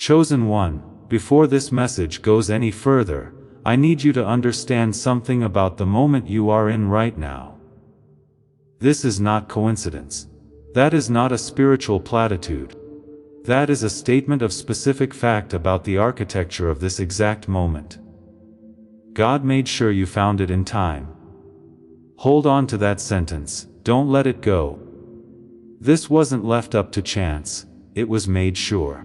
Chosen one, before this message goes any further, I need you to understand something about the moment you are in right now. This is not coincidence. That is not a spiritual platitude. That is a statement of specific fact about the architecture of this exact moment. God made sure you found it in time. Hold on to that sentence, don't let it go. This wasn't left up to chance, it was made sure.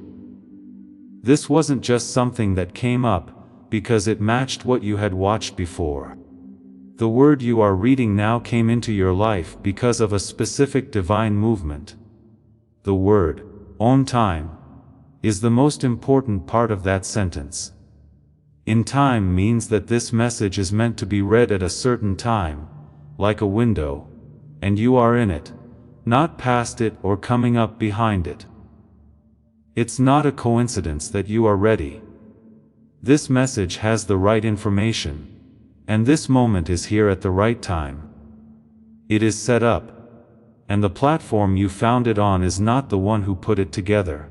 This wasn't just something that came up because it matched what you had watched before. The word you are reading now came into your life because of a specific divine movement. The word, on time, is the most important part of that sentence. In time means that this message is meant to be read at a certain time, like a window, and you are in it, not past it or coming up behind it. It's not a coincidence that you are ready. This message has the right information, and this moment is here at the right time. It is set up, and the platform you found it on is not the one who put it together.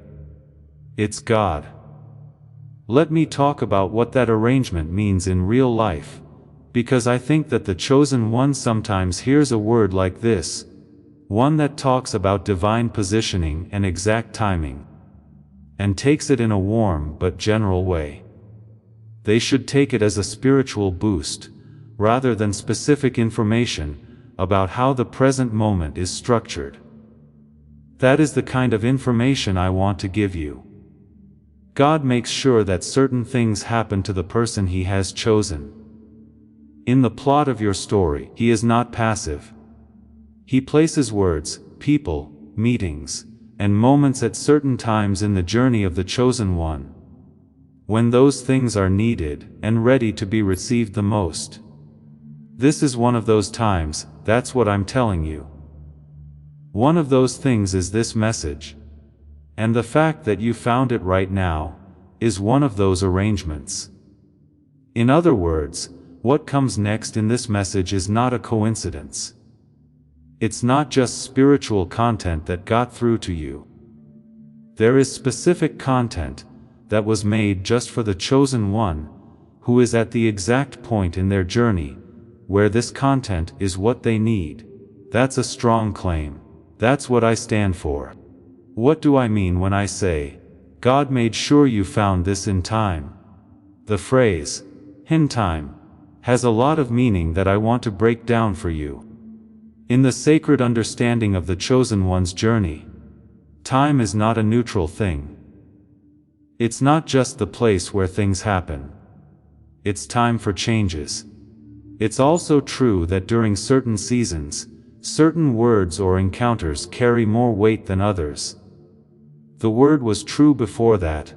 It's God. Let me talk about what that arrangement means in real life, because I think that the chosen one sometimes hears a word like this, one that talks about divine positioning and exact timing, and takes it in a warm but general way. They should take it as a spiritual boost, rather than specific information about how the present moment is structured. That is the kind of information I want to give you. God makes sure that certain things happen to the person He has chosen. In the plot of your story, He is not passive. He places words, people, meetings, and moments at certain times in the journey of the chosen one, when those things are needed and ready to be received the most. This is one of those times, that's what I'm telling you. One of those things is this message. And the fact that you found it right now is one of those arrangements. In other words, what comes next in this message is not a coincidence. It's not just spiritual content that got through to you. There is specific content that was made just for the chosen one, who is at the exact point in their journey where this content is what they need. That's a strong claim. That's what I stand for. What do I mean when I say, God made sure you found this in time? The phrase, in time, has a lot of meaning that I want to break down for you. In the sacred understanding of the chosen one's journey, time is not a neutral thing. It's not just the place where things happen. It's time for changes. It's also true that during certain seasons, certain words or encounters carry more weight than others. The word was true before that,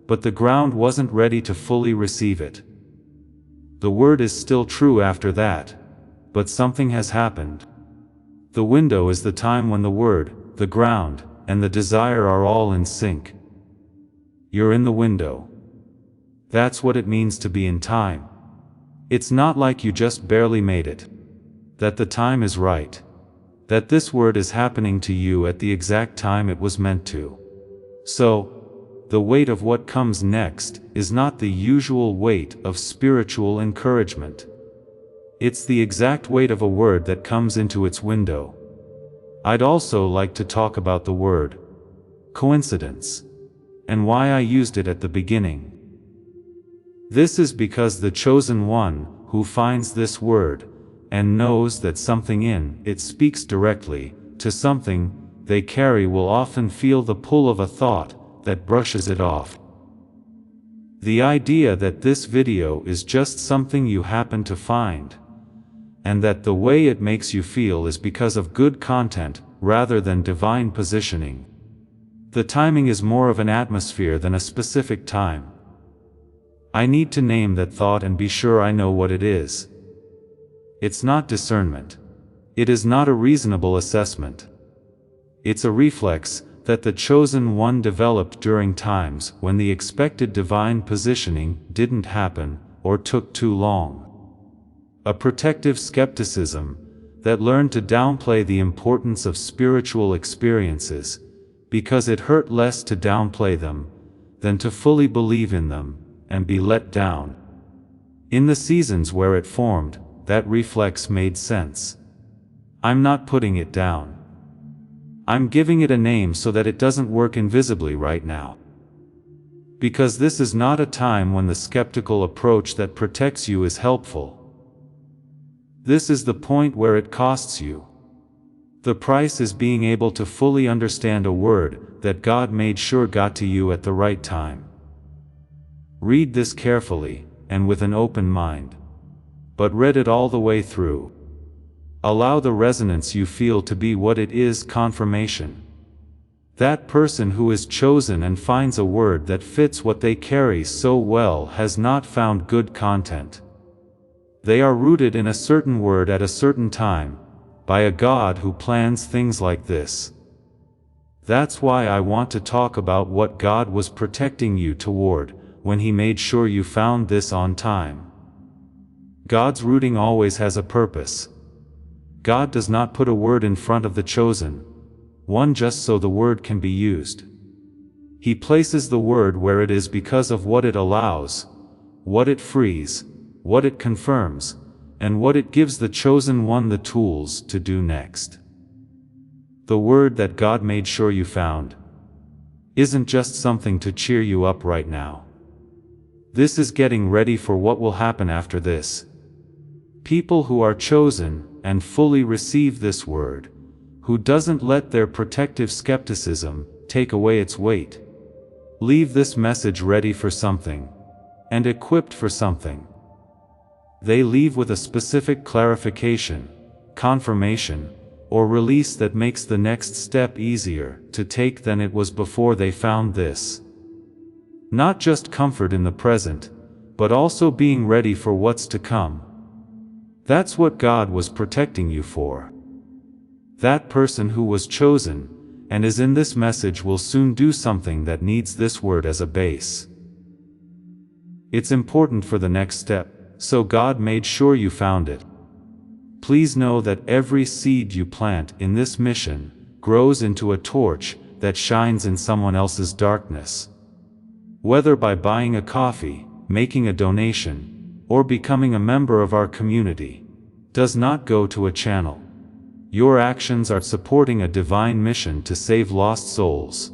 but the ground wasn't ready to fully receive it. The word is still true after that, but something has happened. The window is the time when the word, the ground, and the desire are all in sync. You're in the window. That's what it means to be in time. It's not like you just barely made it. That the time is right. That this word is happening to you at the exact time it was meant to. So, the weight of what comes next is not the usual weight of spiritual encouragement. It's the exact weight of a word that comes into its window. I'd also like to talk about the word coincidence, and why I used it at the beginning. This is because the chosen one, who finds this word, and knows that something in it speaks directly to something they carry, will often feel the pull of a thought that brushes it off. The idea that this video is just something you happen to find, and that the way it makes you feel is because of good content rather than divine positioning. The timing is more of an atmosphere than a specific time. I need to name that thought and be sure I know what it is. It's not discernment. It is not a reasonable assessment. It's a reflex that the chosen one developed during times when the expected divine positioning didn't happen or took too long. A protective skepticism that learned to downplay the importance of spiritual experiences because it hurt less to downplay them than to fully believe in them and be let down. In the seasons where it formed, that reflex made sense. I'm not putting it down. I'm giving it a name so that it doesn't work invisibly right now. Because this is not a time when the skeptical approach that protects you is helpful. This is the point where it costs you. The price is being able to fully understand a word that God made sure got to you at the right time. Read this carefully, and with an open mind. But read it all the way through. Allow the resonance you feel to be what it is: confirmation. That person who is chosen and finds a word that fits what they carry so well has not found good content. They are rooted in a certain word at a certain time, by a God who plans things like this. That's why I want to talk about what God was protecting you toward when He made sure you found this on time. God's rooting always has a purpose. God does not put a word in front of the chosen one just so the word can be used. He places the word where it is because of what it allows, what it frees, what it confirms, and what it gives the chosen one the tools to do next. The word that God made sure you found isn't just something to cheer you up right now. This is getting ready for what will happen after this. People who are chosen and fully receive this word, who doesn't let their protective skepticism take away its weight, leave this message ready for something, and equipped for something. They leave with a specific clarification, confirmation, or release that makes the next step easier to take than it was before they found this. Not just comfort in the present, but also being ready for what's to come. That's what God was protecting you for. That person who was chosen and is in this message will soon do something that needs this word as a base. It's important for the next step, so God made sure you found it. Please know that every seed you plant in this mission grows into a torch that shines in someone else's darkness. Whether by buying a coffee, making a donation, or becoming a member of our community, does not go to a channel. Your actions are supporting a divine mission to save lost souls.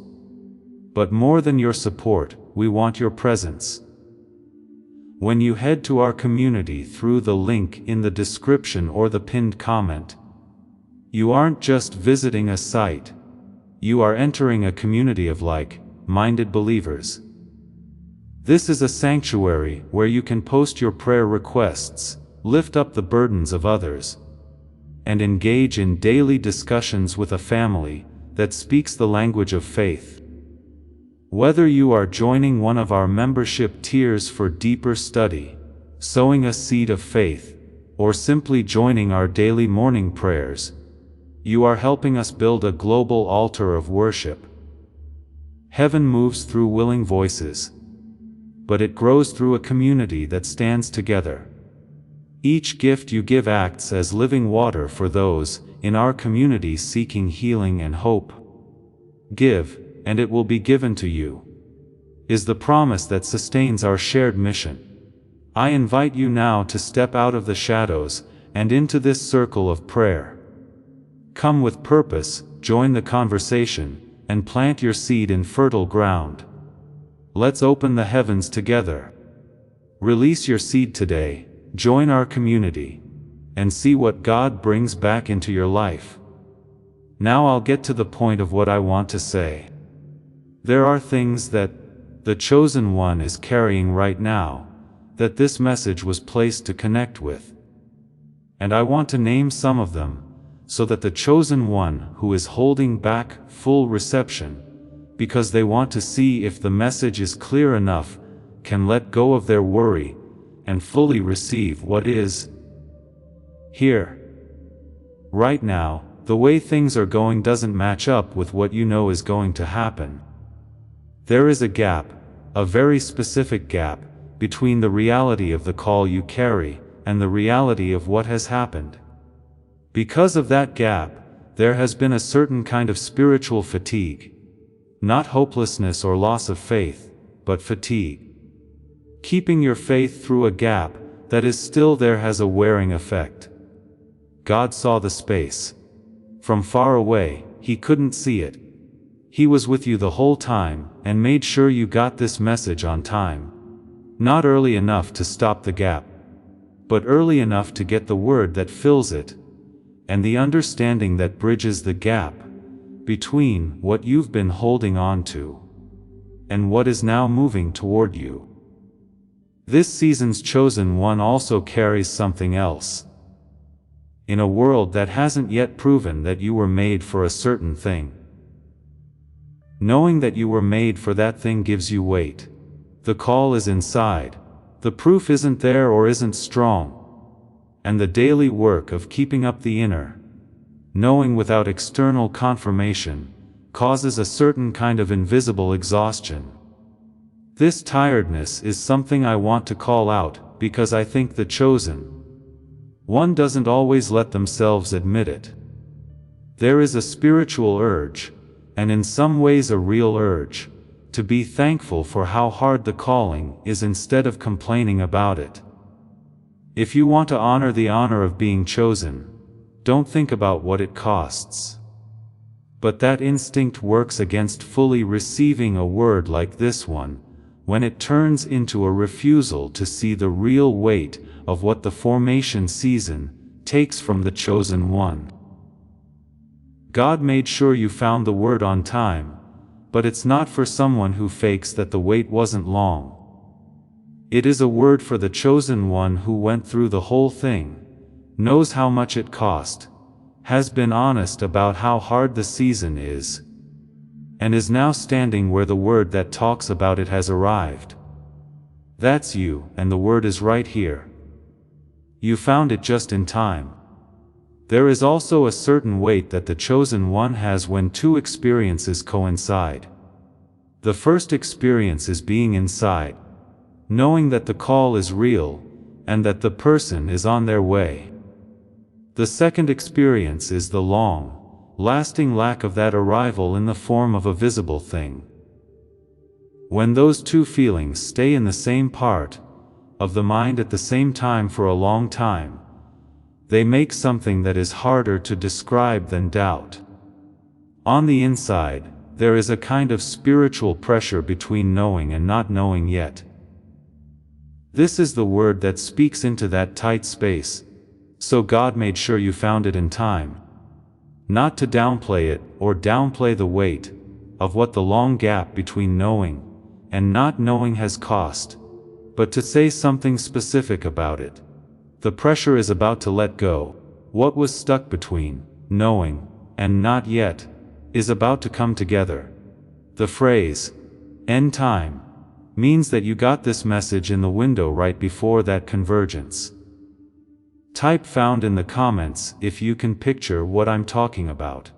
But more than your support, we want your presence. When you head to our community through the link in the description or the pinned comment, you aren't just visiting a site, you are entering a community of like-minded believers. This is a sanctuary where you can post your prayer requests, lift up the burdens of others, and engage in daily discussions with a family that speaks the language of faith. Whether you are joining one of our membership tiers for deeper study, sowing a seed of faith, or simply joining our daily morning prayers, you are helping us build a global altar of worship. Heaven moves through willing voices, but it grows through a community that stands together. Each gift you give acts as living water for those in our community seeking healing and hope. Give, and it will be given to you, is the promise that sustains our shared mission. I invite you now to step out of the shadows and into this circle of prayer. Come with purpose, join the conversation, and plant your seed in fertile ground. Let's open the heavens together. Release your seed today. Join our community, and see what God brings back into your life. Now I'll get to the point of what I want to say. There are things that the chosen one is carrying right now, that this message was placed to connect with. And I want to name some of them, so that the chosen one who is holding back full reception, because they want to see if the message is clear enough, can let go of their worry and fully receive what is here. Right now, the way things are going doesn't match up with what you know is going to happen. There is a gap, a very specific gap, between the reality of the call you carry and the reality of what has happened. Because of that gap, there has been a certain kind of spiritual fatigue. Not hopelessness or loss of faith, but fatigue. Keeping your faith through a gap that is still there has a wearing effect. God saw the space. From far away, He couldn't see it. He was with you the whole time and made sure you got this message on time. Not early enough to stop the gap, but early enough to get the word that fills it, and the understanding that bridges the gap between what you've been holding on to and what is now moving toward you. This season's chosen one also carries something else. In a world that hasn't yet proven that you were made for a certain thing, knowing that you were made for that thing gives you weight. The call is inside. The proof isn't there or isn't strong. And the daily work of keeping up the inner knowing without external confirmation causes a certain kind of invisible exhaustion. This tiredness is something I want to call out because I think the chosen one doesn't always let themselves admit it. There is a spiritual urge, and in some ways a real urge, to be thankful for how hard the calling is instead of complaining about it. If you want to honor the honor of being chosen, don't think about what it costs. But that instinct works against fully receiving a word like this one, when it turns into a refusal to see the real weight of what the formation season takes from the chosen one. God made sure you found the word on time, but it's not for someone who fakes that the wait wasn't long. It is a word for the chosen one who went through the whole thing, knows how much it cost, has been honest about how hard the season is, and is now standing where the word that talks about it has arrived. That's you, and the word is right here. You found it just in time. There is also a certain weight that the chosen one has when two experiences coincide. The first experience is being inside, knowing that the call is real, and that the person is on their way. The second experience is the long, lasting lack of that arrival in the form of a visible thing. When those two feelings stay in the same part of the mind at the same time for a long time, they make something that is harder to describe than doubt. On the inside, there is a kind of spiritual pressure between knowing and not knowing yet. This is the word that speaks into that tight space, so God made sure you found it in time. Not to downplay it or downplay the weight of what the long gap between knowing and not knowing has cost, but to say something specific about it. The pressure is about to let go. What was stuck between knowing and not yet is about to come together. The phrase, "end time," means that you got this message in the window right before that convergence. Type found in the comments if you can picture what I'm talking about.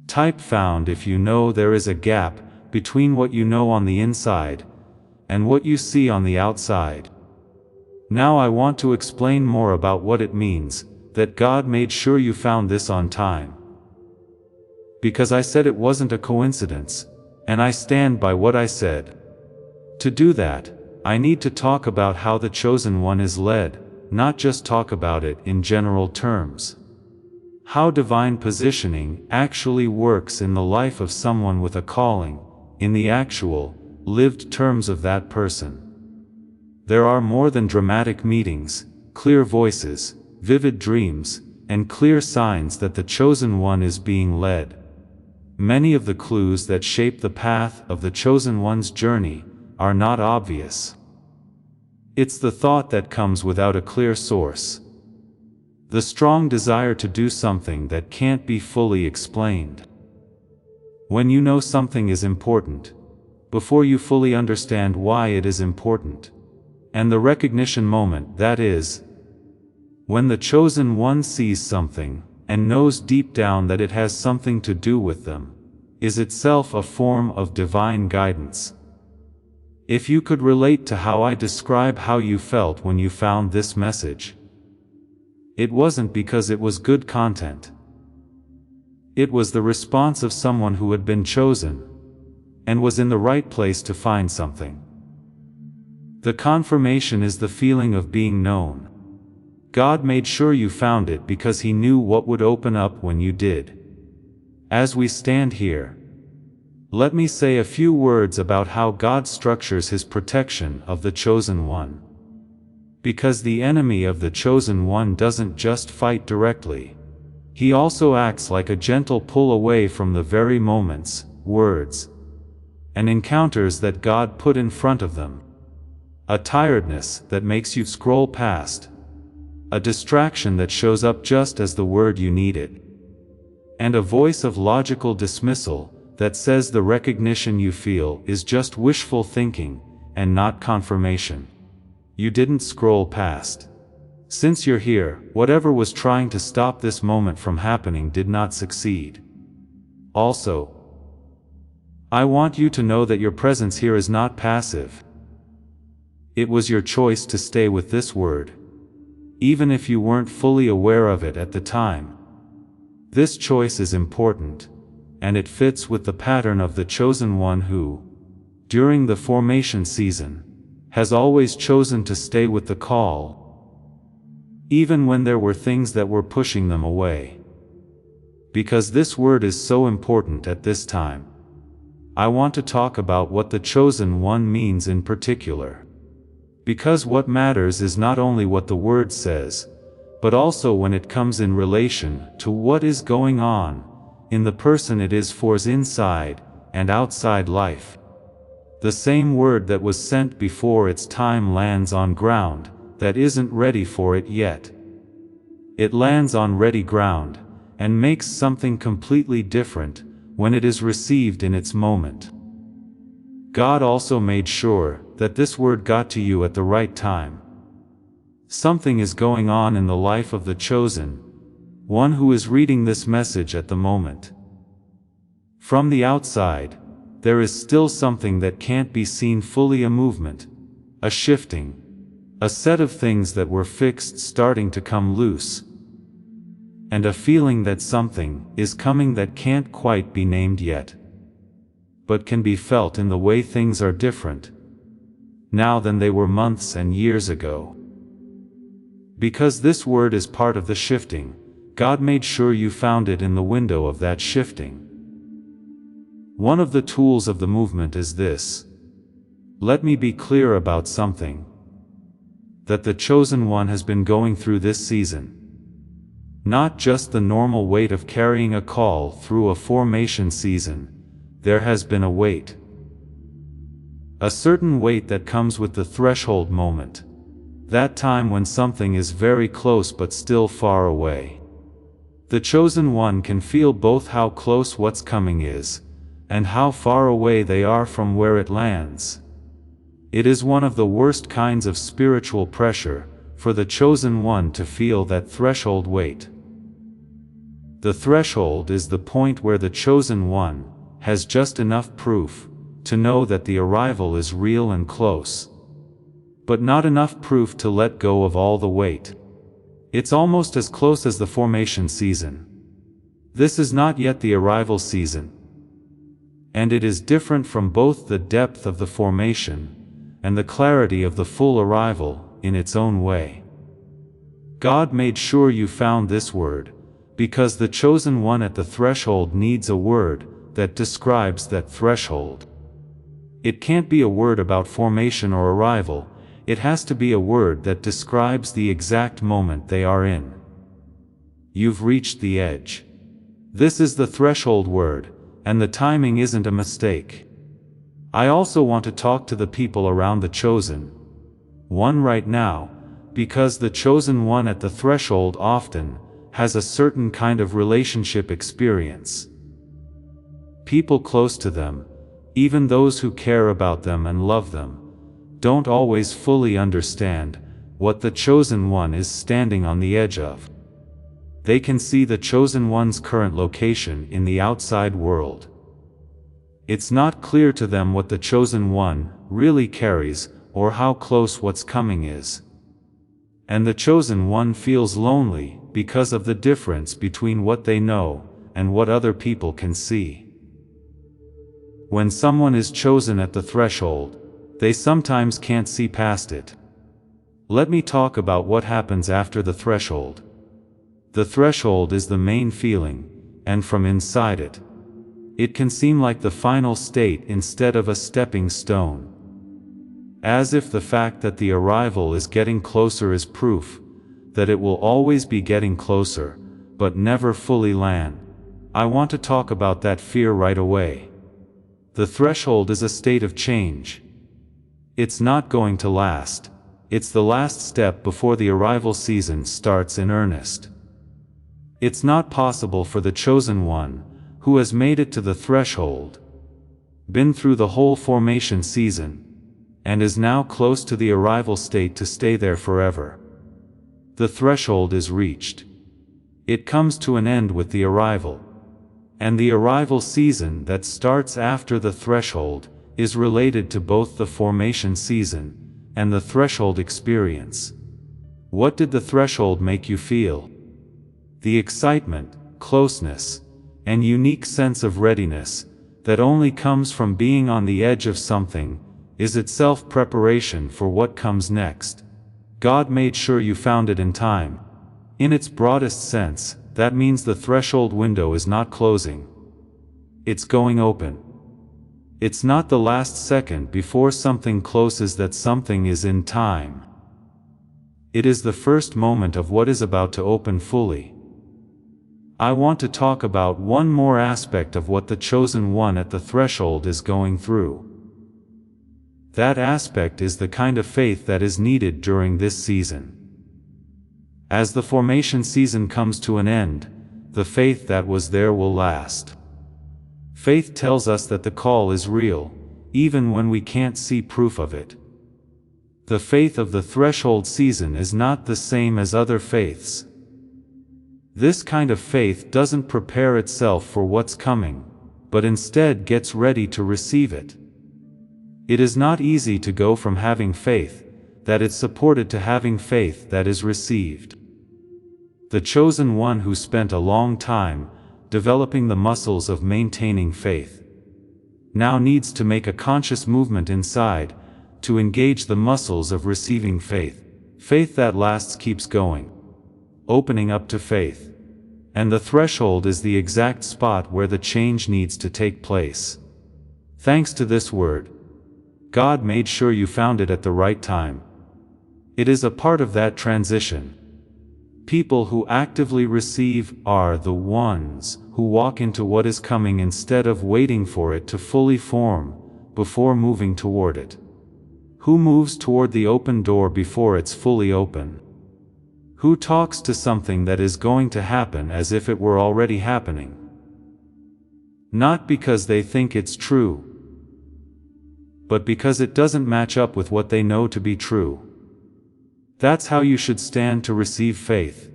Type found if you know there is a gap between what you know on the inside and what you see on the outside. Now I want to explain more about what it means that God made sure you found this on time. Because I said it wasn't a coincidence, and I stand by what I said. To do that, I need to talk about how the chosen one is led, not just talk about it in general terms. How divine positioning actually works in the life of someone with a calling, in the actual, lived terms of that person. There are more than dramatic meetings, clear voices, vivid dreams, and clear signs that the chosen one is being led. Many of the clues that shape the path of the chosen one's journey are not obvious. It's the thought that comes without a clear source. The strong desire to do something that can't be fully explained. When you know something is important, before you fully understand why it is important. And the recognition moment, that is, when the chosen one sees something, and knows deep down that it has something to do with them, is itself a form of divine guidance. If you could relate to how I describe how you felt when you found this message, it wasn't because it was good content. It was the response of someone who had been chosen, and was in the right place to find something. The confirmation is the feeling of being known. God made sure you found it because He knew what would open up when you did. As we stand here, let me say a few words about how God structures His protection of the chosen one. Because the enemy of the chosen one doesn't just fight directly. He also acts like a gentle pull away from the very moments, words, and encounters that God put in front of them. A tiredness that makes you scroll past. A distraction that shows up just as the word you needed. And a voice of logical dismissal that says the recognition you feel is just wishful thinking and not confirmation. You didn't scroll past. Since you're here, whatever was trying to stop this moment from happening did not succeed. Also, I want you to know that your presence here is not passive. It was your choice to stay with this word, even if you weren't fully aware of it at the time. This choice is important, and it fits with the pattern of the chosen one who, during the formation season, has always chosen to stay with the call, even when there were things that were pushing them away. Because this word is so important at this time, I want to talk about what the chosen one means in particular. Because what matters is not only what the word says, but also when it comes in relation to what is going on in the person it is for's inside and outside life. The same word that was sent before its time lands on ground that isn't ready for it yet. It lands on ready ground and makes something completely different when it is received in its moment. God also made sure that this word got to you at the right time. Something is going on in the life of the chosen one who is reading this message at the moment. From the outside, there is still something that can't be seen fully, a movement, a shifting, a set of things that were fixed starting to come loose, and a feeling that something is coming that can't quite be named yet, but can be felt in the way things are different now than they were months and years ago. Because this word is part of the shifting, God made sure you found it in the window of that shifting. One of the tools of the movement is this. Let me be clear about something that the chosen one has been going through this season. Not just the normal weight of carrying a call through a formation season, there has been a weight. A certain weight that comes with the threshold moment. That time when something is very close but still far away. The chosen one can feel both how close what's coming is, and how far away they are from where it lands. It is one of the worst kinds of spiritual pressure, for the chosen one to feel that threshold weight. The threshold is the point where the chosen one has just enough proof to know that the arrival is real and close, but not enough proof to let go of all the weight. It's almost as close as the formation season. This is not yet the arrival season, and it is different from both the depth of the formation and the clarity of the full arrival in its own way. God made sure you found this word, because the chosen one at the threshold needs a word that describes that threshold. It can't be a word about formation or arrival, it has to be a word that describes the exact moment they are in. You've reached the edge. This is the threshold word, and the timing isn't a mistake. I also want to talk to the people around the chosen one right now, because the chosen one at the threshold often has a certain kind of relationship experience. People close to them, even those who care about them and love them, don't always fully understand what the chosen one is standing on the edge of. They can see the chosen one's current location in the outside world. It's not clear to them what the chosen one really carries or how close what's coming is. And the chosen one feels lonely because of the difference between what they know and what other people can see. When someone is chosen at the threshold, they sometimes can't see past it. Let me talk about what happens after the threshold. The threshold is the main feeling, and from inside it, it can seem like the final state instead of a stepping stone. As if the fact that the arrival is getting closer is proof that it will always be getting closer, but never fully land. I want to talk about that fear right away. The threshold is a state of change. It's not going to last. It's the last step before the arrival season starts in earnest. It's not possible for the chosen one, who has made it to the threshold, been through the whole formation season, and is now close to the arrival state to stay there forever. The threshold is reached. It comes to an end with the arrival. And the arrival season that starts after the threshold is related to both the formation season and the threshold experience. What did the threshold make you feel? The excitement, closeness, and unique sense of readiness that only comes from being on the edge of something is itself preparation for what comes next. God made sure you found it in time. In its broadest sense, that means the threshold window is not closing. It's going open. It's not the last second before something closes that something is in time. It is the first moment of what is about to open fully. I want to talk about one more aspect of what the chosen one at the threshold is going through. That aspect is the kind of faith that is needed during this season. As the formation season comes to an end, the faith that was there will last. Faith tells us that the call is real, even when we can't see proof of it. The faith of the threshold season is not the same as other faiths. This kind of faith doesn't prepare itself for what's coming, but instead gets ready to receive it. It is not easy to go from having faith that is supported to having faith that is received. The chosen one who spent a long time developing the muscles of maintaining faith now needs to make a conscious movement inside to engage the muscles of receiving faith. Faith that lasts keeps going, opening up to faith. And the threshold is the exact spot where the change needs to take place. Thanks to this word, God made sure you found it at the right time. It is a part of that transition. People who actively receive are the ones who walk into what is coming instead of waiting for it to fully form before moving toward it. Who moves toward the open door before it's fully open? Who talks to something that is going to happen as if it were already happening? Not because they think it's true, but because it doesn't match up with what they know to be true. That's how you should stand to receive faith.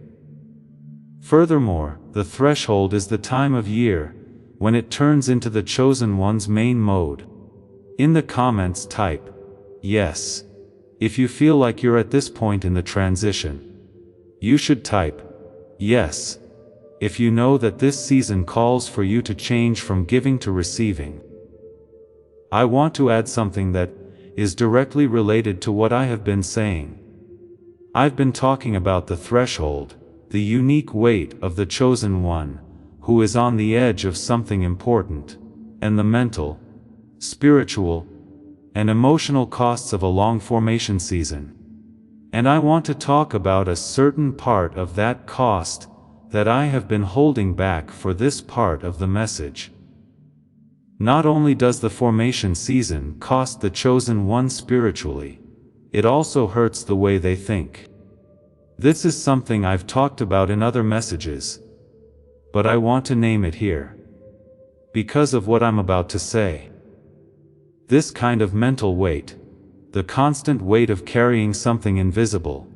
Furthermore, the threshold is the time of year when it turns into the chosen one's main mode. In the comments type, yes, if you feel like you're at this point in the transition. You should type, yes, if you know that this season calls for you to change from giving to receiving. I want to add something that is directly related to what I have been saying. I've been talking about the threshold, the unique weight of the chosen one, who is on the edge of something important, and the mental, spiritual, and emotional costs of a long formation season. And I want to talk about a certain part of that cost that I have been holding back for this part of the message. Not only does the formation season cost the chosen one spiritually, it also hurts the way they think. This is something I've talked about in other messages, but I want to name it here because of what I'm about to say. This kind of mental weight, the constant weight of carrying something invisible,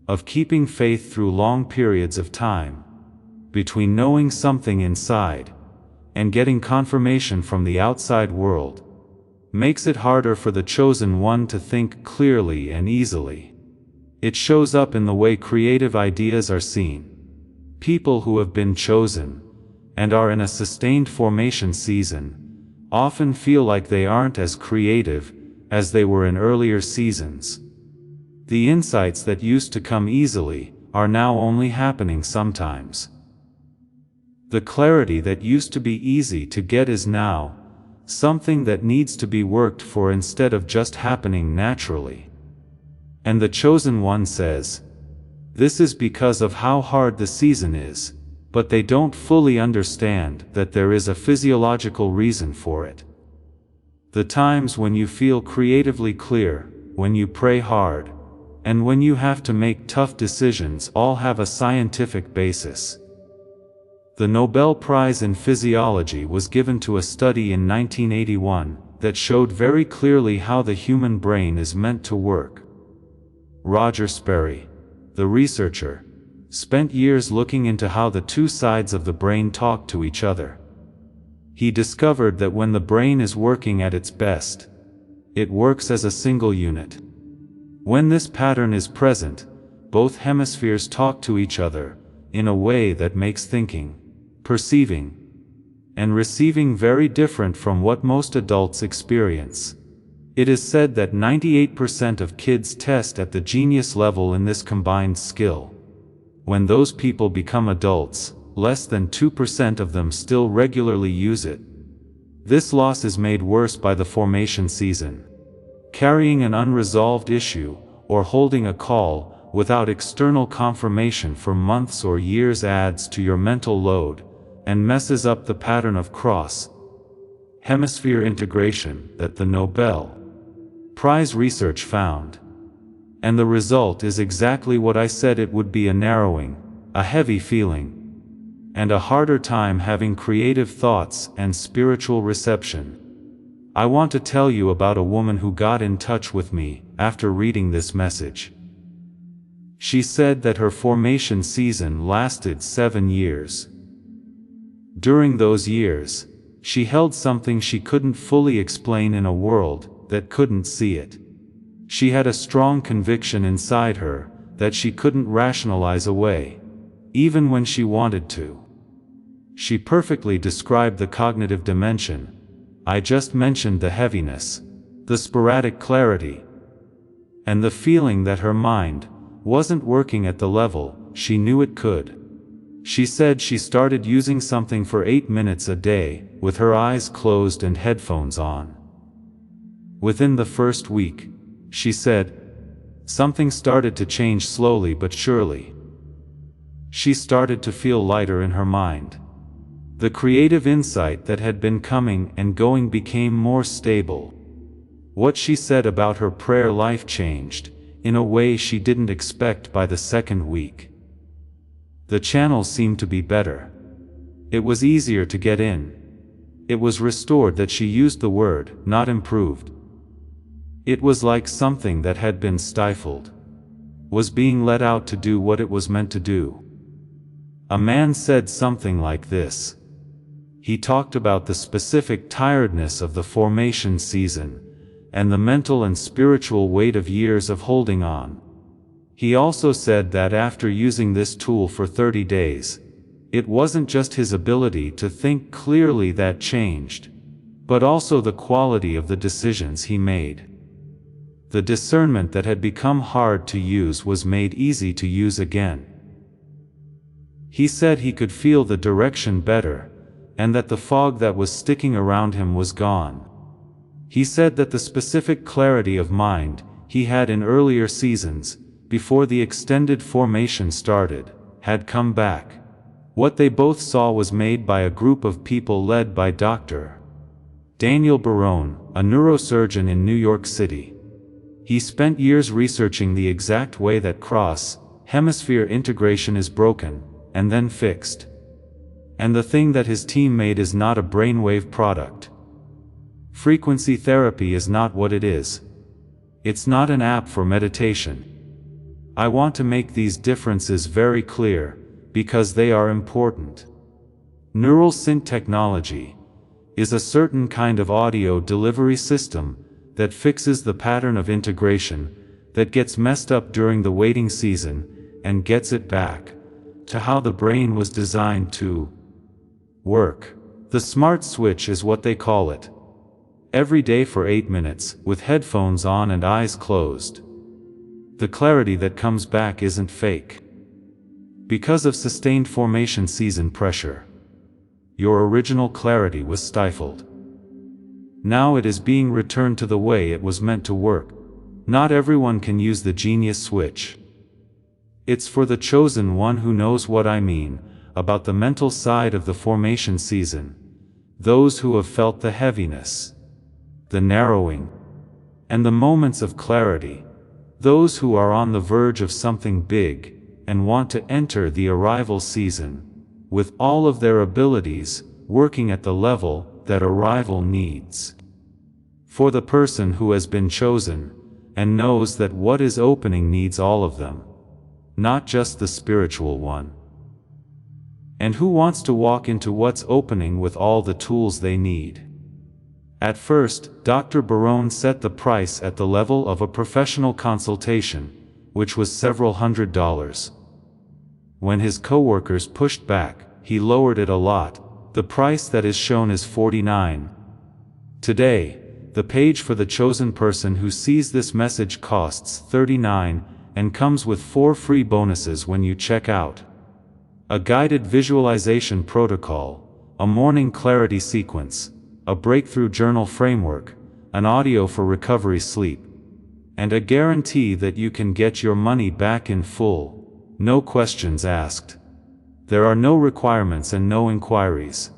of keeping faith through long periods of time, between knowing something inside and getting confirmation from the outside world, makes it harder for the chosen one to think clearly and easily. It shows up in the way creative ideas are seen. People who have been chosen and are in a sustained formation season often feel like they aren't as creative as they were in earlier seasons. The insights that used to come easily are now only happening sometimes. The clarity that used to be easy to get is now something that needs to be worked for instead of just happening naturally. And the chosen one says, this is because of how hard the season is, but they don't fully understand that there is a physiological reason for it. The times when you feel creatively clear, when you pray hard, and when you have to make tough decisions all have a scientific basis. The Nobel Prize in Physiology was given to a study in 1981 that showed very clearly how the human brain is meant to work. Roger Sperry, the researcher, spent years looking into how the two sides of the brain talk to each other. He discovered that when the brain is working at its best, it works as a single unit. When this pattern is present, both hemispheres talk to each other in a way that makes thinking, perceiving, and receiving very different from what most adults experience. It is said that 98% of kids test at the genius level in this combined skill. When those people become adults, less than 2% of them still regularly use it. This loss is made worse by the formation season. Carrying an unresolved issue, or holding a call, without external confirmation for months or years adds to your mental load, and messes up the pattern of cross-hemisphere integration that the Nobel Prize research found. And the result is exactly what I said it would be: a narrowing, a heavy feeling, and a harder time having creative thoughts and spiritual reception. I want to tell you about a woman who got in touch with me after reading this message. She said that her formation season lasted 7 years. During those years, she held something she couldn't fully explain in a world that couldn't see it. She had a strong conviction inside her that she couldn't rationalize away, even when she wanted to. She perfectly described the cognitive dimension. I just mentioned the heaviness, the sporadic clarity, and the feeling that her mind wasn't working at the level she knew it could. She said she started using something for 8 minutes a day, with her eyes closed and headphones on. Within the first week, she said, something started to change slowly but surely. She started to feel lighter in her mind. The creative insight that had been coming and going became more stable. What she said about her prayer life changed, in a way she didn't expect by the second week. The channels seemed to be better. It was easier to get in. It was restored that she used the word, not improved. It was like something that had been stifled was being let out to do what it was meant to do. A man said something like this. He talked about the specific tiredness of the formation season, and the mental and spiritual weight of years of holding on. He also said that after using this tool for 30 days, it wasn't just his ability to think clearly that changed, but also the quality of the decisions he made. The discernment that had become hard to use was made easy to use again. He said he could feel the direction better, and that the fog that was sticking around him was gone. He said that the specific clarity of mind he had in earlier seasons, before the extended formation started, had come back. What they both saw was made by a group of people led by Dr. Daniel Barone, a neurosurgeon in New York City. He spent years researching the exact way that cross-hemisphere integration is broken, and then fixed. And the thing that his team made is not a brainwave product. Frequency therapy is not what it is. It's not an app for meditation. I want to make these differences very clear, because they are important. Neural sync technology is a certain kind of audio delivery system that fixes the pattern of integration that gets messed up during the waiting season and gets it back to how the brain was designed to work. The smart switch is what they call it. every day for 8 minutes, with headphones on and eyes closed. The clarity that comes back isn't fake. Because of sustained formation season pressure, your original clarity was stifled. Now it is being returned to the way it was meant to work. Not everyone can use the genius switch. It's for the chosen one who knows what I mean about the mental side of the formation season, those who have felt the heaviness, the narrowing, and the moments of clarity, those who are on the verge of something big and want to enter the arrival season with all of their abilities working at the level that arrival needs. For the person who has been chosen and knows that what is opening needs all of them, not just the spiritual one, and who wants to walk into what's opening with all the tools they need. At first, Dr. Barone set the price at the level of a professional consultation, which was several $100s. When his coworkers pushed back, he lowered it a lot. The price that is shown is $49. Today, the page for the chosen person who sees this message costs $39 and comes with 4 free bonuses when you check out: a guided visualization protocol, a morning clarity sequence, a breakthrough journal framework, an audio for recovery sleep, and a guarantee that you can get your money back in full, no questions asked. There are no requirements and no inquiries.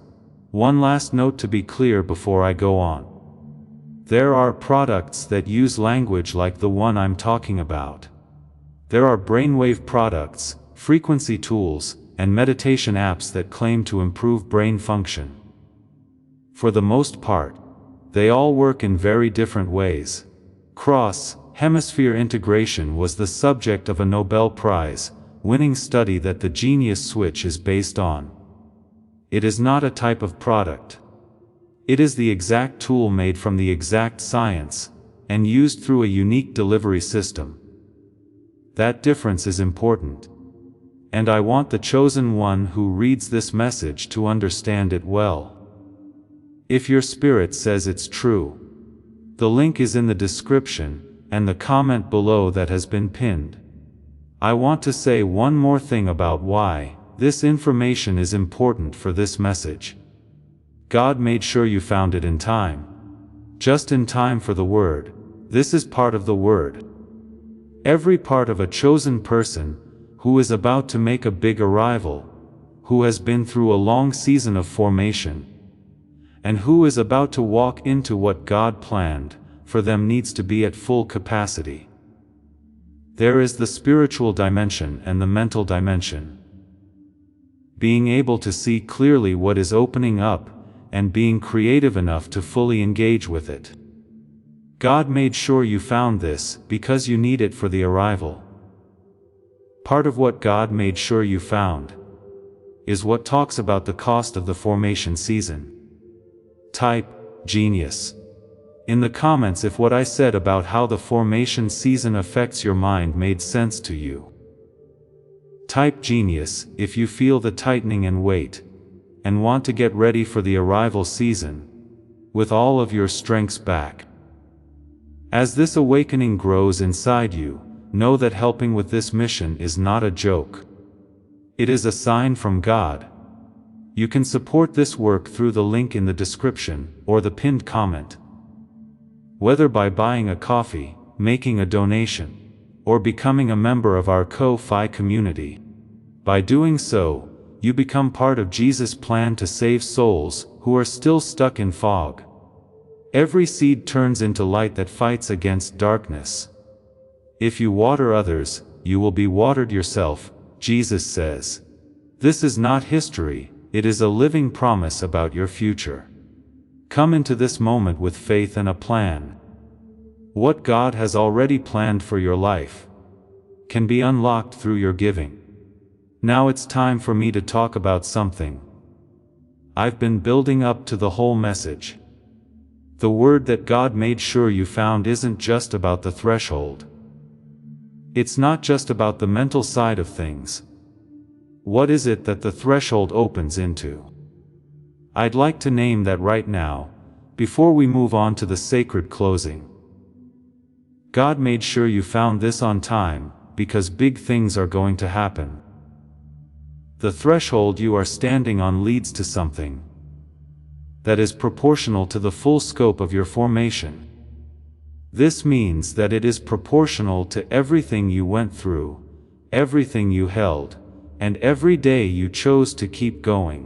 One last note to be clear before I go on. There are products that use language like the one I'm talking about. There are brainwave products, frequency tools, and meditation apps that claim to improve brain function. For the most part, they all work in very different ways. Cross-hemisphere integration was the subject of a Nobel Prize-winning study that the genius switch is based on. It is not a type of product. It is the exact tool made from the exact science, and used through a unique delivery system. That difference is important. And I want the chosen one who reads this message to understand it well. If your spirit says it's true, the link is in the description and the comment below that has been pinned. I want to say one more thing about why this information is important for this message. God made sure you found it in time. Just in time for the word. This is part of the word. Every part of a chosen person who is about to make a big arrival, who has been through a long season of formation, and who is about to walk into what God planned for them needs to be at full capacity. There is the spiritual dimension and the mental dimension. Being able to see clearly what is opening up, and being creative enough to fully engage with it. God made sure you found this because you need it for the arrival. Part of what God made sure you found is what talks about the cost of the formation season. Type genius in the comments if what I said about how the formation season affects your mind made sense to you. Type genius if you feel the tightening and weight, and want to get ready for the arrival season, with all of your strengths back. As this awakening grows inside you, know that helping with this mission is not a joke. It is a sign from God. You can support this work through the link in the description, or the pinned comment. Whether by buying a coffee, making a donation, or becoming a member of our Ko-Fi community. By doing so, you become part of Jesus' plan to save souls who are still stuck in fog. Every seed turns into light that fights against darkness. If you water others, you will be watered yourself, Jesus says. This is not history, it is a living promise about your future. Come into this moment with faith and a plan. What God has already planned for your life can be unlocked through your giving. Now it's time for me to talk about something I've been building up to the whole message. The word that God made sure you found isn't just about the threshold. It's not just about the mental side of things. What is it that the threshold opens into? I'd like to name that right now, before we move on to the sacred closing. God made sure you found this on time, because big things are going to happen. The threshold you are standing on leads to something that is proportional to the full scope of your formation. This means that it is proportional to everything you went through, everything you held, and every day you chose to keep going.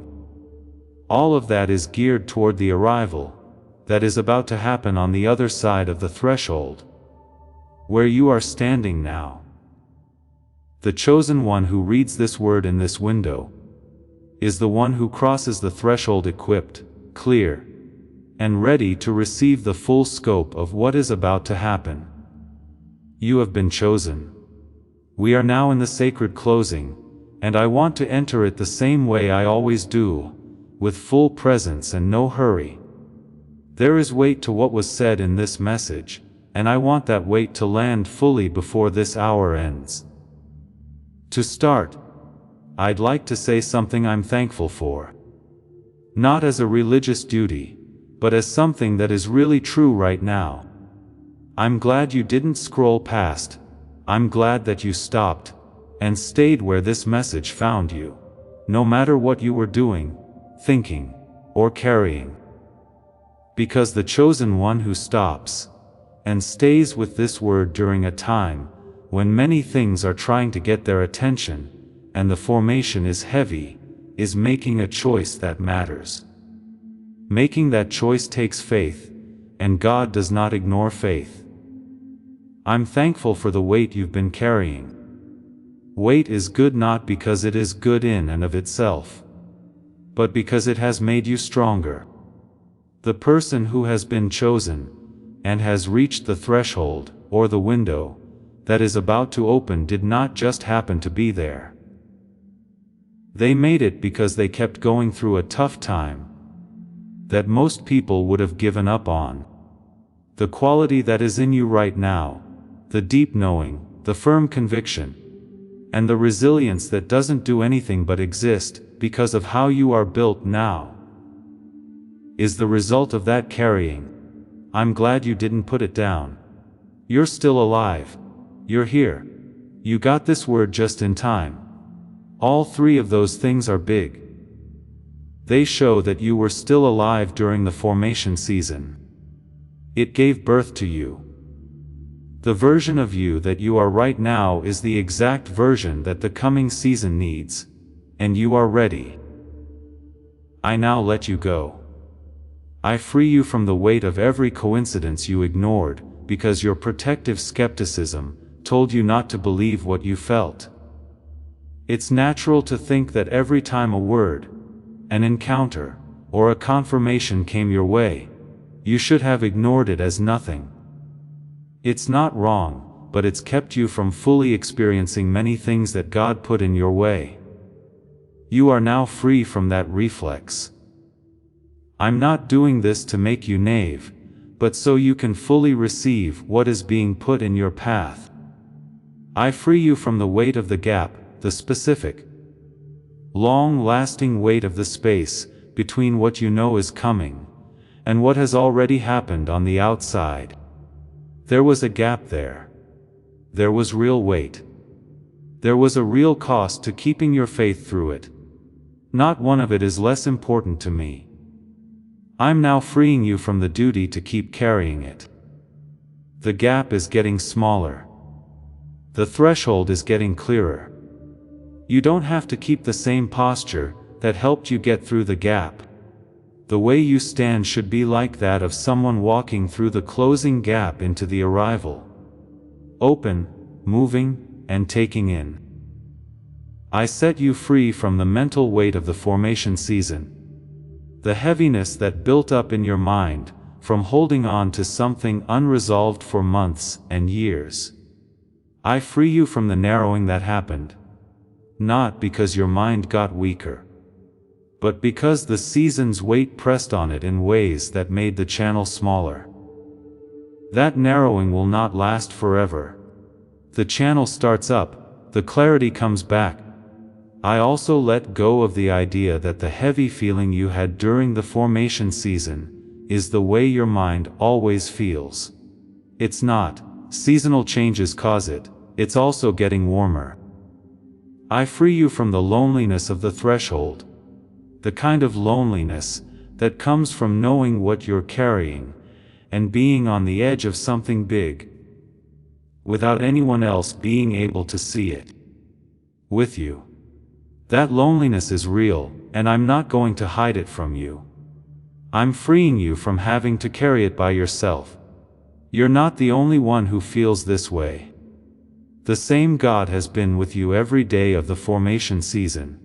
All of that is geared toward the arrival that is about to happen on the other side of the threshold, where you are standing now. The chosen one who reads this word in this window is the one who crosses the threshold equipped, clear, and ready to receive the full scope of what is about to happen. You have been chosen. We are now in the sacred closing, and I want to enter it the same way I always do, with full presence and no hurry. There is weight to what was said in this message, and I want that weight to land fully before this hour ends. To start, I'd like to say something I'm thankful for. Not as a religious duty, but as something that is really true right now. I'm glad you didn't scroll past. I'm glad that you stopped and stayed where this message found you, no matter what you were doing, thinking, or carrying. Because the chosen one who stops and stays with this word during a time when many things are trying to get their attention, and the formation is heavy, is making a choice that matters. Making that choice takes faith, and God does not ignore faith. I'm thankful for the weight you've been carrying. Weight is good not because it is good in and of itself, but because it has made you stronger. The person who has been chosen and has reached the threshold, or the window, that is about to open did not just happen to be there. They made it because they kept going through a tough time that most people would have given up on. The quality that is in you right now, the deep knowing, the firm conviction, and the resilience that doesn't do anything but exist because of how you are built now, is the result of that carrying. I'm glad you didn't put it down. You're still alive. You're here. You got this word just in time. All three of those things are big. They show that you were still alive during the formation season. It gave birth to you. The version of you that you are right now is the exact version that the coming season needs, and you are ready. I now let you go. I free you from the weight of every coincidence you ignored, because your protective skepticism told you not to believe what you felt. It's natural to think that every time a word, an encounter, or a confirmation came your way, you should have ignored it as nothing. It's not wrong, but it's kept you from fully experiencing many things that God put in your way. You are now free from that reflex. I'm not doing this to make you naive, but so you can fully receive what is being put in your path. I free you from the weight of the gap, the specific, long-lasting weight of the space between what you know is coming and what has already happened on the outside. There was a gap there. There was real weight. There was a real cost to keeping your faith through it. Not one of it is less important to me. I'm now freeing you from the duty to keep carrying it. The gap is getting smaller. The threshold is getting clearer. You don't have to keep the same posture that helped you get through the gap. The way you stand should be like that of someone walking through the closing gap into the arrival. Open, moving, and taking in. I set you free from the mental weight of the formation season. The heaviness that built up in your mind from holding on to something unresolved for months and years. I free you from the narrowing that happened. Not because your mind got weaker, but because the season's weight pressed on it in ways that made the channel smaller. That narrowing will not last forever. The channel starts up, the clarity comes back. I also let go of the idea that the heavy feeling you had during the formation season is the way your mind always feels. It's not seasonal changes cause it, it's also getting warmer. I free you from the loneliness of the threshold, the kind of loneliness that comes from knowing what you're carrying and being on the edge of something big, without anyone else being able to see it with you. That loneliness is real, and I'm not going to hide it from you. I'm freeing you from having to carry it by yourself. You're not the only one who feels this way. The same God has been with you every day of the formation season.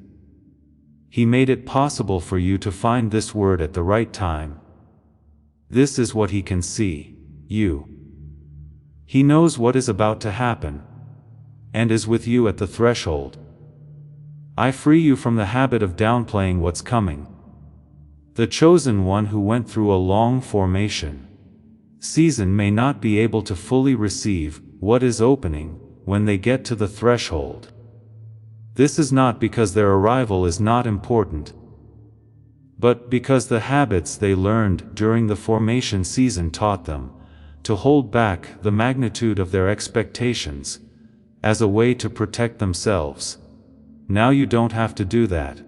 He made it possible for you to find this word at the right time. This is what He can see, you. He knows what is about to happen, and is with you at the threshold. I free you from the habit of downplaying what's coming. The chosen one who went through a long formation season may not be able to fully receive what is opening when they get to the threshold. This is not because their arrival is not important, but because the habits they learned during the formation season taught them to hold back the magnitude of their expectations as a way to protect themselves. Now you don't have to do that.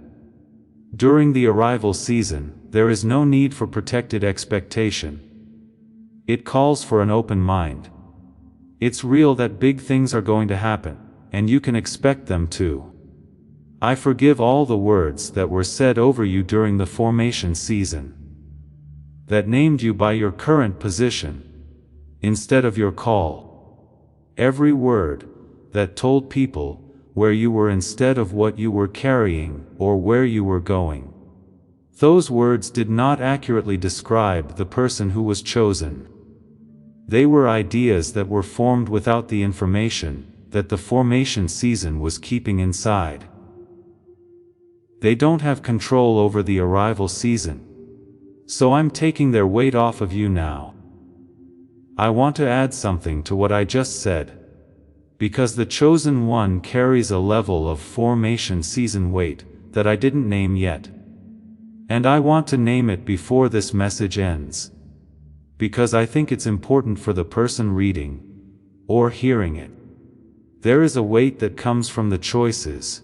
During the arrival season, there is no need for protected expectation. It calls for an open mind. It's real that big things are going to happen, and you can expect them to. I forgive all the words that were said over you during the formation season, that named you by your current position instead of your call. Every word that told people where you were instead of what you were carrying or where you were going. Those words did not accurately describe the person who was chosen. They were ideas that were formed without the information that the formation season was keeping inside. They don't have control over the arrival season. So I'm taking their weight off of you now. I want to add something to what I just said, because the chosen one carries a level of formation season weight that I didn't name yet. And I want to name it before this message ends, because I think it's important for the person reading or hearing it. There is a weight that comes from the choices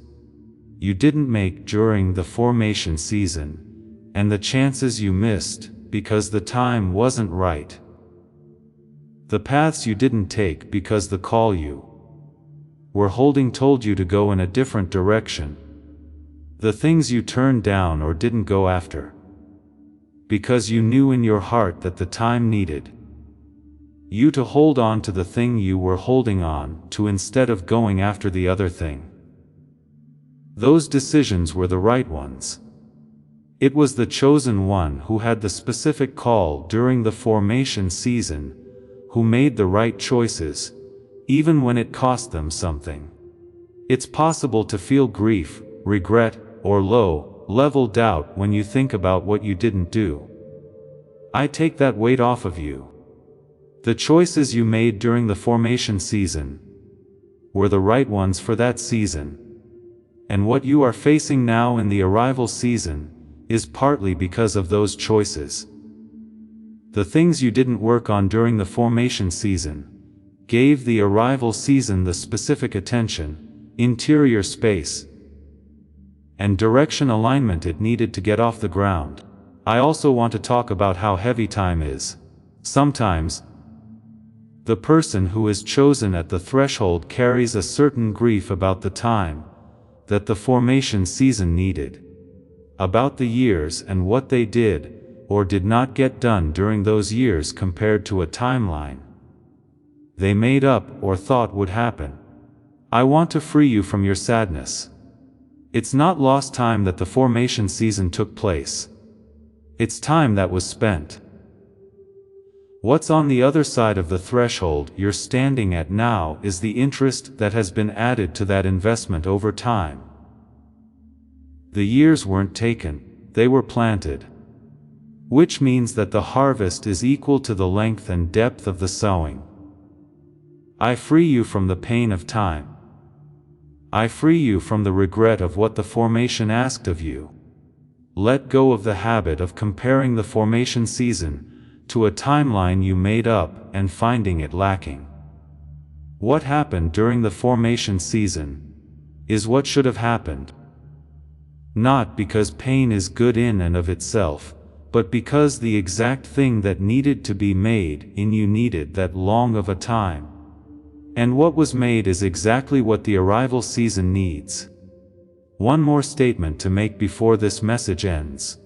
you didn't make during the formation season, and the chances you missed because the time wasn't right. The paths you didn't take because the call you were holding told you to go in a different direction. The things you turned down or didn't go after because you knew in your heart that the time needed you to hold on to the thing you were holding on to instead of going after the other thing. Those decisions were the right ones. It was the chosen one who had the specific call during the formation season, who made the right choices, even when it cost them something. It's possible to feel grief, regret, or low-level doubt when you think about what you didn't do. I take that weight off of you. The choices you made during the formation season were the right ones for that season. And what you are facing now in the arrival season is partly because of those choices. The things you didn't work on during the formation season gave the arrival season the specific attention, interior space, and direction alignment it needed to get off the ground. I also want to talk about how heavy time is. Sometimes, the person who is chosen at the threshold carries a certain grief about the time that the formation season needed, about the years and what they did or did not get done during those years compared to a timeline they made up or thought would happen. I want to free you from your sadness. It's not lost time that the formation season took place. It's time that was spent. What's on the other side of the threshold you're standing at now is the interest that has been added to that investment over time. The years weren't taken, they were planted. Which means that the harvest is equal to the length and depth of the sowing. I free you from the pain of time. I free you from the regret of what the formation asked of you. Let go of the habit of comparing the formation season to a timeline you made up and finding it lacking. What happened during the formation season is what should have happened. Not because pain is good in and of itself, but because the exact thing that needed to be made in you needed that long of a time. And what was made is exactly what the arrival season needs. One more statement to make before this message ends.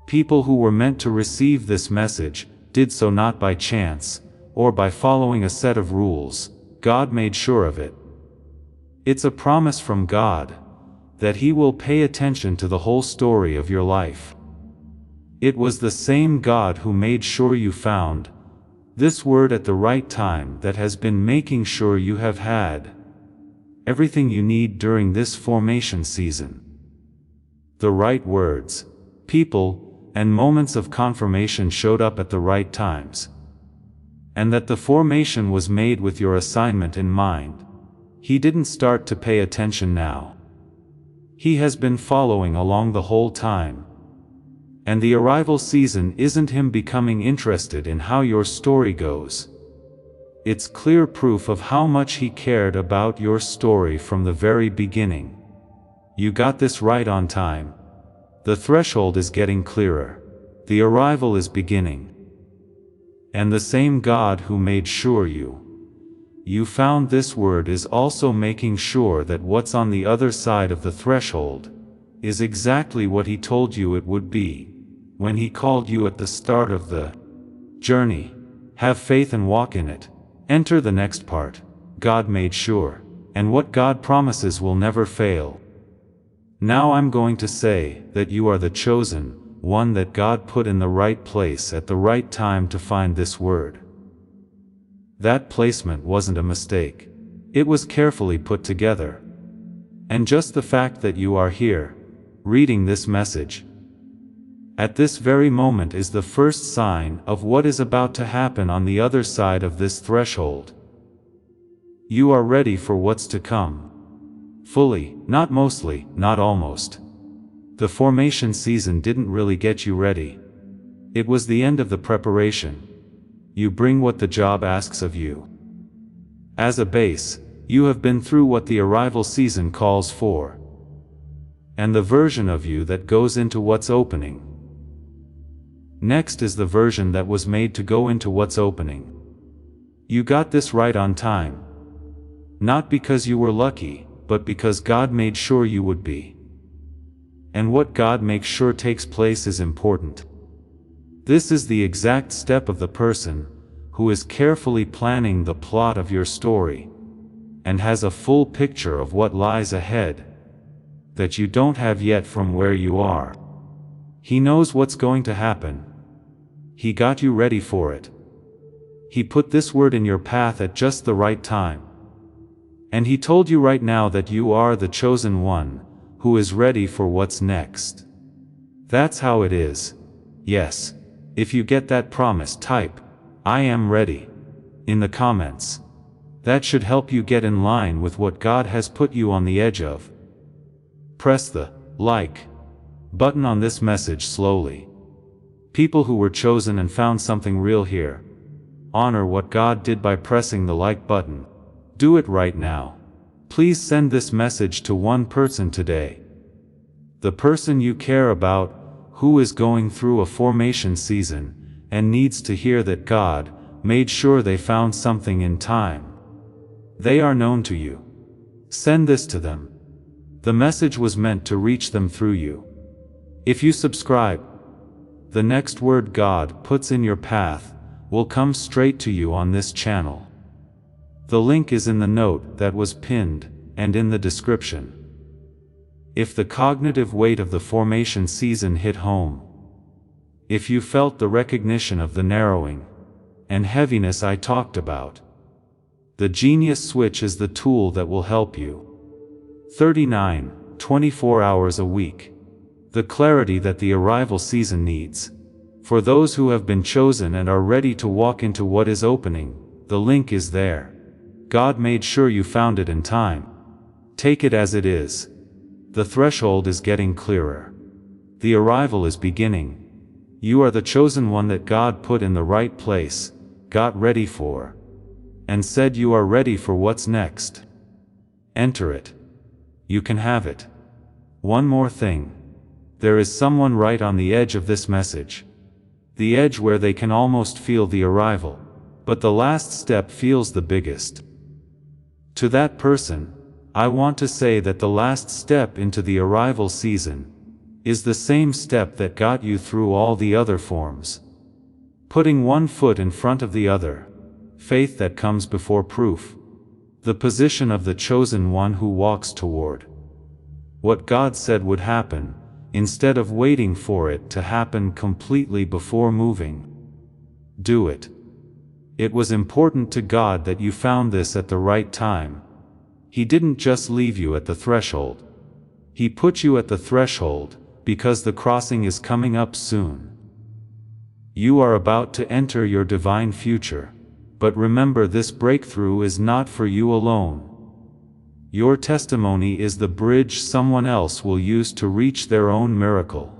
People who were meant to receive this message did so not by chance, or by following a set of rules. God made sure of it. It's a promise from God that He will pay attention to the whole story of your life. It was the same God who made sure you found this word at the right time that has been making sure you have had everything you need during this formation season. The right words, people, and moments of confirmation showed up at the right times. And that the formation was made with your assignment in mind. He didn't start to pay attention now. He has been following along the whole time. And the arrival season isn't Him becoming interested in how your story goes. It's clear proof of how much He cared about your story from the very beginning. You got this right on time. The threshold is getting clearer. The arrival is beginning. And the same God who made sure you found this word is also making sure that what's on the other side of the threshold is exactly what He told you it would be when He called you at the start of the journey. Have faith and walk in it. Enter the next part. God made sure, and what God promises will never fail. Now I'm going to say that you are the chosen one that God put in the right place at the right time to find this word. That placement wasn't a mistake. It was carefully put together. And just the fact that you are here, reading this message, at this very moment is the first sign of what is about to happen on the other side of this threshold. You are ready for what's to come. Fully, not mostly, not almost. The formation season didn't really get you ready. It was the end of the preparation. You bring what the job asks of you. As a base, you have been through what the arrival season calls for. And the version of you that goes into what's opening. Next is the version that was made to go into what's opening. You got this right on time. Not because you were lucky, but because God made sure you would be. And what God makes sure takes place is important. This is the exact step of the person who is carefully planning the plot of your story and has a full picture of what lies ahead that you don't have yet from where you are. He knows what's going to happen. He got you ready for it. He put this word in your path at just the right time. And He told you right now that you are the chosen one who is ready for what's next. That's how it is. Yes. If you get that promise, type, "I am ready," in the comments. That should help you get in line with what God has put you on the edge of. Press the like button on this message slowly. People who were chosen and found something real here. Honor what God did by pressing the like button. Do it right now. Please send this message to one person today. The person you care about, who is going through a formation season, and needs to hear that God made sure they found something in time. They are known to you. Send this to them. The message was meant to reach them through you. If you subscribe, the next word God puts in your path will come straight to you on this channel. The link is in the note that was pinned and in the description. If the cognitive weight of the formation season hit home, if you felt the recognition of the narrowing and heaviness I talked about, the Genius Switch is the tool that will help you. 24 hours a week. The clarity that the arrival season needs. For those who have been chosen and are ready to walk into what is opening, the link is there. God made sure you found it in time. Take it as it is. The threshold is getting clearer. the arrival is beginning. You are the chosen one that God put in the right place, got ready for, and said you are ready for what's next. Enter it. You can have it. One more thing. There is someone right on the edge of this message. The edge where they can almost feel the arrival, but the last step feels the biggest. To that person, I want to say that the last step into the arrival season is the same step that got you through all the other forms. Putting one foot in front of the other, faith that comes before proof, the position of the chosen one who walks toward what God said would happen, instead of waiting for it to happen completely before moving. Do it. It was important to God that you found this at the right time. He didn't just leave you at the threshold. He put you at the threshold, because the crossing is coming up soon. You are about to enter your divine future, but remember, this breakthrough is not for you alone. Your testimony is the bridge someone else will use to reach their own miracle.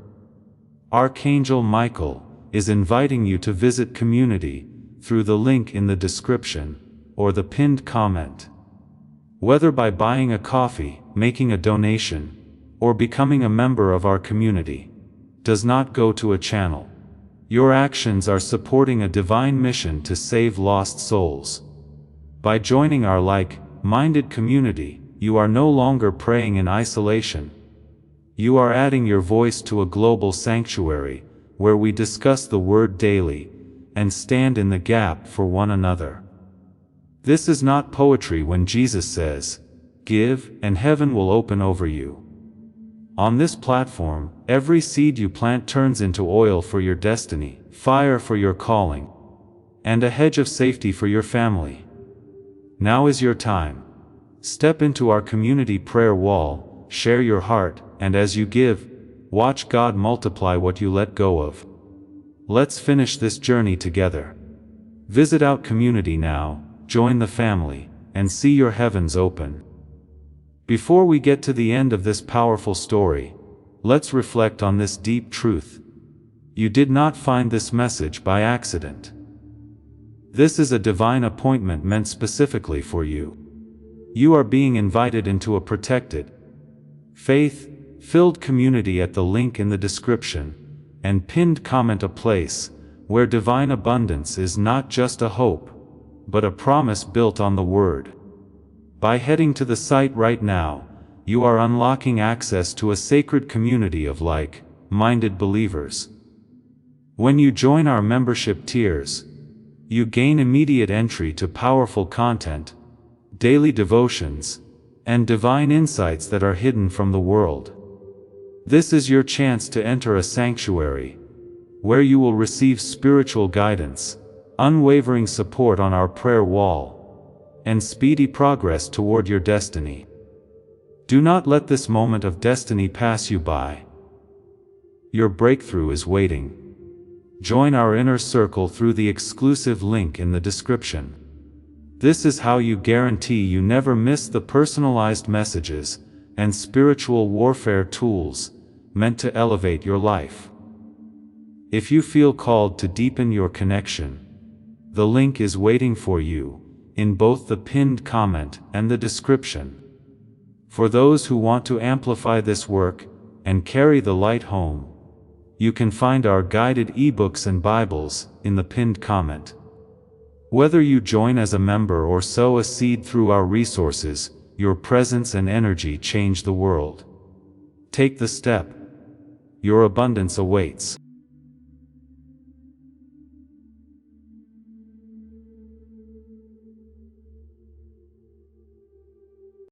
Archangel Michael is inviting you to visit Community through the link in the description or the pinned comment. Whether by buying a coffee, making a donation, or becoming a member of our community, does not go to a channel. Your actions are supporting a divine mission to save lost souls. By joining our like-minded community, you are no longer praying in isolation. You are adding your voice to a global sanctuary, where we discuss the Word daily, and stand in the gap for one another. This is not poetry when Jesus says, "Give, and heaven will open over you." On this platform, every seed you plant turns into oil for your destiny, fire for your calling, and a hedge of safety for your family. Now is your time. Step into our community prayer wall, share your heart, and as you give, watch God multiply what you let go of. Let's finish this journey together. Visit our community now, join the family, and see your heavens open. Before we get to the end of this powerful story, let's reflect on this deep truth. You did not find this message by accident. This is a divine appointment meant specifically for you. You are being invited into a protected, faith-filled community at the link in the description and pinned comment, a place where divine abundance is not just a hope, but a promise built on the Word. By heading to the site right now, you are unlocking access to a sacred community of like-minded believers. When you join our membership tiers, you gain immediate entry to powerful content, daily devotions, and divine insights that are hidden from the world. This is your chance to enter a sanctuary, where you will receive spiritual guidance, unwavering support on our prayer wall, and speedy progress toward your destiny. Do not let this moment of destiny pass you by. Your breakthrough is waiting. Join our inner circle through the exclusive link in the description. This is how you guarantee you never miss the personalized messages and spiritual warfare tools meant to elevate your life. If you feel called to deepen your connection, the link is waiting for you in both the pinned comment and the description. For those who want to amplify this work and carry the light home, you can find our guided ebooks and Bibles in the pinned comment. Whether you join as a member or sow a seed through our resources, your presence and energy change the world. Take the step. Your abundance awaits.